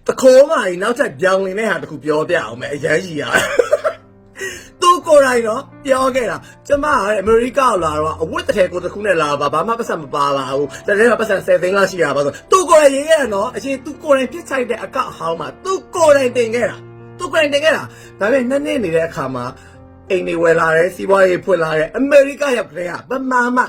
တခေါ်မှနောက်ထပ်ပြောင်းနေတဲ့ဟာတခုပြောပြအောင်မယ်အရန်ကြီးရသူကိုယ်တိုင်တော့ပြောခဲ့တာကျမကအမေရိကကိုလာတော့အဝတ်တစ်ထည်ကိုတစ်ခုနဲ့လာပါဘာမှပတ်စံမပါလာဘူးတကယ်တော့ပတ်စံ10သိန်းလောက်ရှိတာပါဆိုသူကိုယ်တိုင်ရေးခဲ့တာနော်အချင်းသူကိုယ်တိုင်ပြစ်ချိုက်တဲ့အကောက်အဟောင်းမှာသူကိုယ်တိုင်တင်ခဲ့တာဒါပေမဲ့နှစ်နေတဲ့အခါမှာအိမ်တွေဝယ်လာတယ်စီးပွားရေးဖွင့်လာတယ်အမေရိကရောက်တဲ့ကဗမာမှ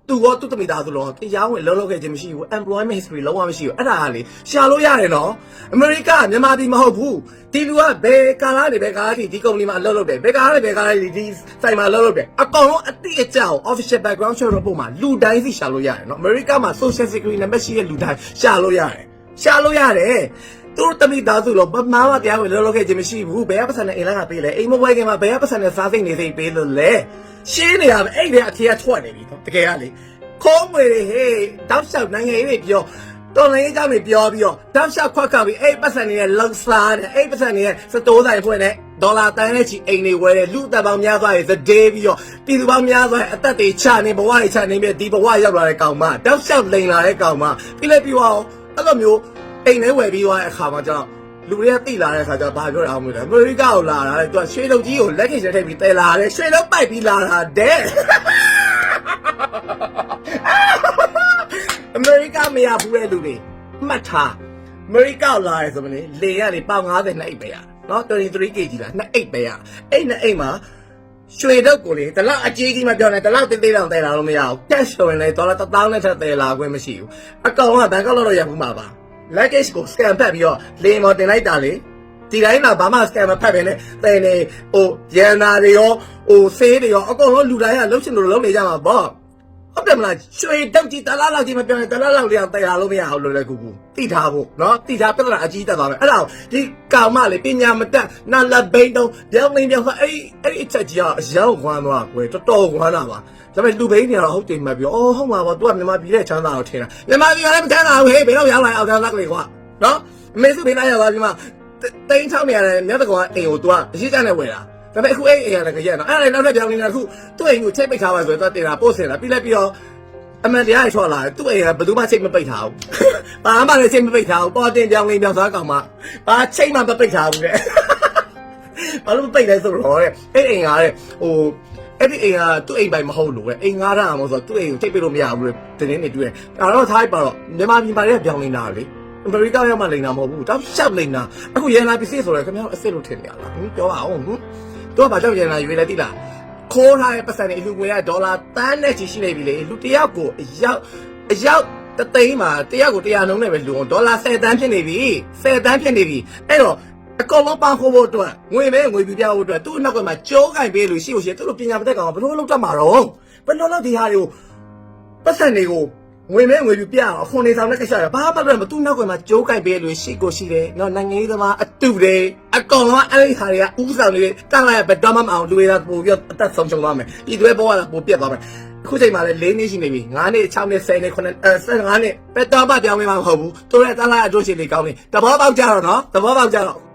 သူကသူ့တမိသားစုလုံးတရားဝင်လုံးလုံးခဲ့ခြင်းမရှိဘူး employment history လုံးဝမရှိဘူးအဲ့ဒါကလေရှာလို့ရတယ်နော်အမေရိကမြန်မာပြည်မဟုတ်ဘူးဒီလူကဘယ်ကာလာနေဘယ်ကာလာထိဒီကုမ္ပဏီမှာအလုပ်လုပ်တယ်ဘယ်ကာလာနေဘယ်ကာလာဒီစိုက်မှာအလုပ်လုပ်တယ်အကောင်လုံးအတိအကျကို official background check report မှာလူတိုင်းစီရှာလို့ရတယ်နော်အမေရိကမှာ social security နံပါတ်ရှိတဲ့လူတိုင်းရှာလို့ရတယ်သူတို့တမိသားစုလုံးဗမာမှတရားဝင်လုံးလုံးခဲ့ခြင်းမရှိဘူးဘယ်ကပတ်စံနဲ့အိမ်လာကပေးလဲအိမ်မဝဲခင်မှာဘယ်ကပတ်စံနဲ့စားစိတ်နေစိတ်ပေးလို့လဲရှင်းနေရမယ်အဲ့ဒီအထေကထွက်နေပြီတကယ်ကလေခေါင်းငွေတွေဟေးတောက်လျှောက်နိုင်ငံရေးတွေပြောတော်နိုင်ငံကြောင့်တွေပြောပြီးတော့တောက်လျှောက်ခွက်ခါပြီးအဲ့ပတ်စံတွေရဲ့လောက်စားတယ်အဲ့ပတ်စံတွေရဲ့စတိုးဆိုင်ဖွင့်တဲ့ဒေါ်လာတန်းနဲ့ချီအိမ်တွေဝယ်တယ်လူသက်ပေါင်းများစွာရဲ့သဒေးပြီးတော့ပြည်သူပေါင်းများစွာရဲ့အသက်တွေချနေဘဝတွေချနေပြီးဒီဘဝရောက်လာတဲ့ကောင်မတောက်လျှောက်လိန်လာတဲ့ကောင်မပြီးလိုက်ပြီးတော့အဲ့လိုမျိုးအိမ်ထဲဝယ်ပြီးသွားတဲ့အခါမှာကျတော့လူတွေကတိလာတဲ့အခါကျတော့ဘာပြောရအောင်မလဲအမေရိကကိုလာတာလေသူကရွှေလုံကြီးကိုလက်ထိပ်ထိပ်ပြီးတဲလာတယ်ရွှေလုံပိုက်ပြီးလာတာတဲ့အမေရိကမရဘူးတဲ့လူတွေမှတ်ထားအမေရိကလာရဲဆိုမင်းလေရနေပေါင်90နဲ့အိတ်ပဲရနော် 23 kg လားနှစ်အိတ်ပဲရအဲ့နှစ်အိတ်မှာရွှေတုပ်ကိုလေတလောက်အကြီးကြီးမပြောနဲ့တလောက်တင်းတင်းတောင်တဲလာလို့မရဘူးတက်ဆိုရင်လေဒေါ်လာ1000နဲ့ထက်တဲလာခွင့်မရှိဘူးအကောင်ကဘန်ကောက်လောက်တော့ရဘူးမှာပါ luggage ကို scan ဖတ်ပြီးတော့လေမော်တင်လိုက်တာလေဒီတိုင်းတော့ဘာမှ scan မဖတ်ပဲနဲ့တဲနေဟိုရန်နာတွေရောဟိုဆေးတွေရောအကုန်လုံးလူတိုင်းကလှုပ်ရှင်လို့လုပ်နေကြမှာပေါ့ဟုတ်တယ်မလားရွှေတုပ်ကြီးတလားလောက်ကြီးမပြောနဲ့တလားလောက်လေးအောင်တဲလာလို့မရဘူးလို့လေကူတိထားဖို့နော်တိထားပြဿနာအကြီးတက်သွားမယ်အဲ့ဒါဒီကောင်မလေးပညာမတတ်နာလက်ဘိန်းတုံးပြောင်းပြောင်းဆိုအဲ့အချက်ကြီးကအရောက်ခွမ်းသွားကွယ်တော်တော်ခွမ်းတာပါဒါပေမဲ့လူဘိန်းတွေကတော့ဟုတ်တယ်မှပြောအော်ဟုတ်မှာပေါ့ तू ကမြန်မာပြည်ရဲ့ချမ်းသာတော့ထင်တာမြန်မာပြည်ကလည်းမချမ်းသာဘူးဟေးဘယ်တော့ရောက်လာအောင်သားလက်ကလေးကွာနော်အမေစုဖေးလာရောက်သွားပြီးမှတိန်းချောင်းနေရတယ်မြတ်တကောင်ကအိမ်ကို तू ကအရှိကျနဲ့ဝယ်တာဒါပေမဲ့အခုအိမ်ရတဲ့ကြက်နော်အဲ့ဒါလည်းနောက်ထပ်ပြောင်းနေတာအခုသူ့အိမ်ကိုချိတ်ပိတ်ထားပါဆိုတော့တင်တာပို့စင်တာပြီးလိုက်ပြီးတော့အမှန်တရားရထွက်လာတယ်သူ့အိမ်ကဘယ်သူမှချိတ်မပိတ်ထားဘူးဘာမှလည်းချိတ်မပိတ်ထားဘူးပေါ်တင်ပြောင်းလေးပြောင်းစားကောင်မှဘာချိတ်မှမပိတ်ထားဘူးတဲ့ဘာလို့မပိတ်လဲဆိုတော့တဲ့အဲ့အိမ်ကတဲ့ဟိုအဲ့ဒီအိမ်ကသူ့အိမ်ပိုင်မဟုတ်လို့ပဲအိမ်ငားတာမဟုတ်ဆိုတော့သူ့အိမ်ကိုချိတ်ပိတ်လို့မရဘူးတဲ့တင်းနေတွေ့ဒါတော့ထားပါတော့မြန်မာပြည်ပါတဲ့ပြောင်းနေတာလေအမေရိကရောက်မှလိန်တာမဟုတ်ဘူးတောက်ရှောက်လိန်တာအခုရန်လာပစ္စည်းဆိုတော့ခင်ဗျားတို့အစ်စ်လို့ထင်နေရလားပြောပါအောင်တော့ဘာကြောင့်ရန်လာရွေးလဲတိလားခိုးထားတဲ့ပတ်စံတွေအလူငွေကဒေါ်လာတန်းနဲ့ချီရှိနေပြီလေလူတယောက်ကိုအယောက်တသိန်းမှာတယောက်ကို100နှုန်းနဲ့ပဲလူအောင်ဒေါ်လာ10တန်းဖြစ်နေပြီ10တန်းဖြစ်နေပြီအဲ့တော့အကောင်လုံးပန်းခိုးဖို့အတွက်ငွေပြပြဖို့အတွက်သူ့အနောက်ကမှကြိုးကင်ပေးလို့ရှိလို့ရှိရင်သူ့လိုပညာမတတ်ကောင်ကဘယ်လိုလုပ်တတ်မှာတော့ဘယ်လိုလုပ်ဒီဟာတွေကိုပတ်စံတွေကိုငွေပြပြအောင်အခွန်နေဆောင်တဲ့ကိစ္စရဘာမှမလုပ်ဘူးသူ့နောက်ကမှကြိုးကင်ပေးလို့ရှိကိုရှိတယ်နော်နိုင်ငံရေးသမားအတူတယ်အကောင်လုံးအဲ့ဒီဟာတွေကဥဆောင်နေတန်းလိုက်ဘယ်တော့မှမအောင်လူတွေကပို့ပြီးအသက်ဆုံးရှုံးသွားမယ်ဒီတွေပေါ်ကပို့ပြတ်သွားမယ်အခုချိန်မှာလည်း4နှစ်ရှိနေပြီ9နှစ်6နှစ်10နှစ်9နှစ်15နှစ်ပဲတော့မှပြောင်းလဲမှာမဟုတ်ဘူးသူရဲ့တန်းလိုက်အကျိုးရှိလေးကောင်းနေတဘောပေါက်ကြတော့နော်တဘောပေါက်ကြတော့